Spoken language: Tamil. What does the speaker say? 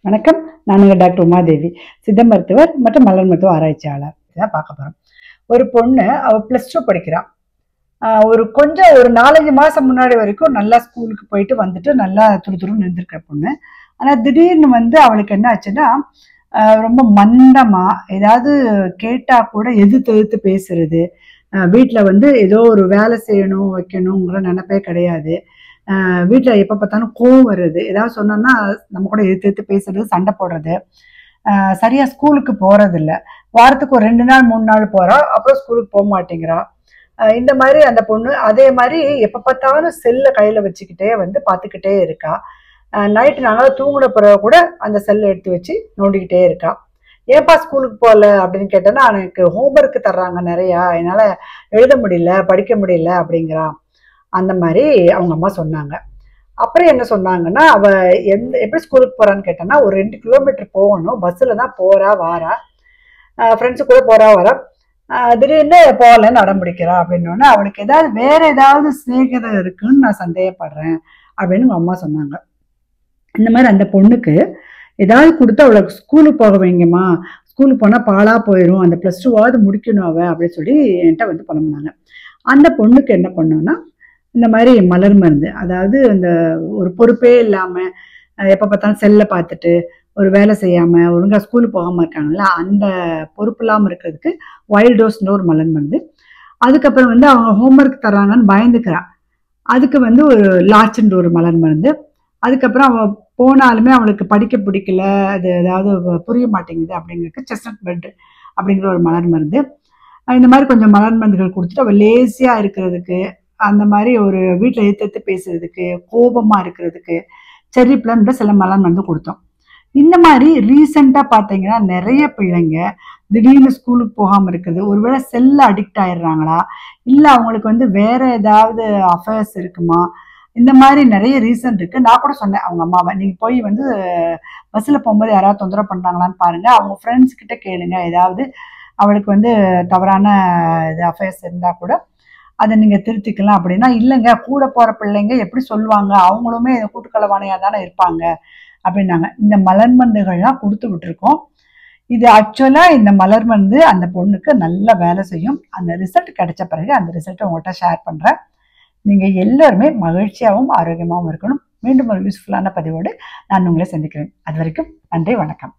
வணக்கம். நான் டாக்டர் உமாதேவி, சித்த மருத்துவர் மற்றும் மலர் மருத்துவ ஆராய்ச்சியாளர். இதான் பார்க்க போறோம். ஒரு பொண்ணு அவ +2 படிக்கிறா. ஒரு 4-5 மாசம் முன்னாடி வரைக்கும் நல்லா ஸ்கூலுக்கு போயிட்டு வந்துட்டு நல்லா துருதுருன்னு இருந்திருக்கிற பொண்ணு. ஆனா திடீர்னு அவளுக்கு என்ன ஆச்சுன்னா, ரொம்ப மந்தமா ஏதாவது கேட்டா கூட எதிர்த்து பேசுறது. வீட்டுல ஏதோ ஒரு வேலை செய்யணும் வைக்கணுங்கிற நினைப்பே கிடையாது. வீட்டுல எப்ப பார்த்தாலும் கோவம் வருது. ஏதாவது சொன்னோம்னா நம்ம கூட எதிர்த்து பேசுறது, சண்டை போடுறது. சரியா ஸ்கூலுக்கு போறது இல்ல. வாரத்துக்கு ஒரு 2 நாள் 3 நாள் போறா, அப்புறம் ஸ்கூலுக்கு போக மாட்டேங்கிறா. இந்த மாதிரி அந்த பொண்ணு அதே மாதிரி எப்ப பார்த்தாலும் செல்ல கையில வச்சுக்கிட்டே பார்த்துக்கிட்டே இருக்கா. நைட்டு நாங்க தூங்குன பிறகு கூட அந்த செல்லை எடுத்து வச்சு நோண்டிக்கிட்டே இருக்கா. ஏன்பா ஸ்கூலுக்கு போகல அப்படின்னு கேட்டேன்னா, எனக்கு ஹோம்ஒர்க் தர்றாங்க நிறையா, என்னால எழுத முடியல படிக்க முடியல அப்படிங்கிறா. அந்த மாதிரி அவங்க அம்மா சொன்னாங்க. அப்புறம் என்ன சொன்னாங்கன்னா, அவ எப்படி ஸ்கூலுக்கு போறான்னு கேட்டேன்னா, ஒரு 2 கிலோமீட்டர் போகணும், பஸ்ஸில் தான் போறா வாரா, ஃப்ரெண்ட்ஸு கூட போறா வரா. திடீர்னு போகலன்னு அடம் பிடிக்கிறா. அப்படின்னோடனே அவளுக்கு வேற ஏதாவது சிநேகிதம் இருக்குன்னு நான் சந்தேகப்படுறேன் அப்படின்னு உங்க அம்மா சொன்னாங்க. இந்த மாதிரி அந்த பொண்ணுக்கு ஏதாவது கொடுத்து அவளுக்கு ஸ்கூலுக்கு போக வைங்கம்மா, ஸ்கூலுக்கு போனால் பாழா போயிடும், அந்த +2வாவது முடிக்கணும் அவ அப்படின்னு சொல்லி என்கிட்ட புலம்புனாங்க. அந்த பொண்ணுக்கு என்ன பண்ணோன்னா, இந்த மாதிரி மலர் மருந்து, அதாவது இந்த ஒரு பொறுப்பே இல்லாமல் எப்போ பார்த்தாலும் செல்லை பார்த்துட்டு ஒரு வேலை செய்யாமல் ஒழுங்காக ஸ்கூலுக்கு போகாமல் இருக்காங்கல்ல, அந்த பொறுப்பு இல்லாமல் இருக்கிறதுக்கு வைல்ட் டோஸ்ன்ற ஒரு மலர் மருந்து. அதுக்கப்புறம் அவங்க ஹோம்ஒர்க் தர்றாங்கன்னு பயந்துக்கிறா. அதுக்கு ஒரு லார்ச்ன்ற ஒரு மலர் மருந்து. அதுக்கப்புறம் அவள் போனாலுமே அவளுக்கு படிக்க பிடிக்கல, அது ஏதாவது புரிய மாட்டேங்குது அப்படிங்கிறதுக்கு செஸ்னட் பெட் அப்படிங்கிற ஒரு மலர் மருந்து. இந்த மாதிரி கொஞ்சம் மலர் மருந்துகள் கொடுத்துட்டு அவள் லேசியாக இருக்கிறதுக்கு, அந்த மாதிரி ஒரு வீட்டில் எதிர்த்து பேசுறதுக்கு, கோபமாக இருக்கிறதுக்கு செர்ரி பிளம்ன்ற சில மலர் மருந்து கொடுத்தோம். இந்த மாதிரி ரீசெண்டாக பார்த்தீங்கன்னா நிறைய பிள்ளைங்க திடீர்னு ஸ்கூலுக்கு போகாமல் இருக்குது. ஒருவேளை செல்ல அடிக்ட் ஆயிடுறாங்களா, இல்லை அவங்களுக்கு வேற ஏதாவது அஃபேர்ஸ் இருக்குமா, இந்த மாதிரி நிறைய ரீசன் இருக்கு. நான் கூட சொன்னேன் அவங்க அம்மாவை, நீங்க போய் பஸ்ஸில் போகும்போது யாராவது தொந்தரவு பண்றாங்களான்னு பாருங்க, அவங்க ஃப்ரெண்ட்ஸ் கிட்ட கேளுங்க, ஏதாவது அவளுக்கு தவறான இது அஃபேர்ஸ் இருந்தா கூட அதை நீங்க திருத்திக்கலாம். அப்படின்னா, இல்லைங்க கூட போற பிள்ளைங்க எப்படி சொல்லுவாங்க, அவங்களுமே கூட்டுக்களவானையா தானே இருப்பாங்க அப்படின்னாங்க. இந்த மலர் மருந்துகள்லாம் கொடுத்து விட்டுருக்கோம். இது ஆக்சுவலா இந்த மலர் மருந்து அந்த பொண்ணுக்கு நல்லா வேலை செய்யும். அந்த ரிசல்ட் கிடைச்ச பிறகு அந்த ரிசல்ட்டை உங்கள்கிட்ட ஷேர் பண்றேன். நீங்க எல்லாருமே மகிழ்ச்சியாகவும் ஆரோக்கியமாகவும் இருக்கணும். மீண்டும் ஒரு யூஸ்ஃபுல்லான பதிவோடு நான் உங்களை சந்திக்கிறேன். அது வரைக்கும் நன்றி, வணக்கம்.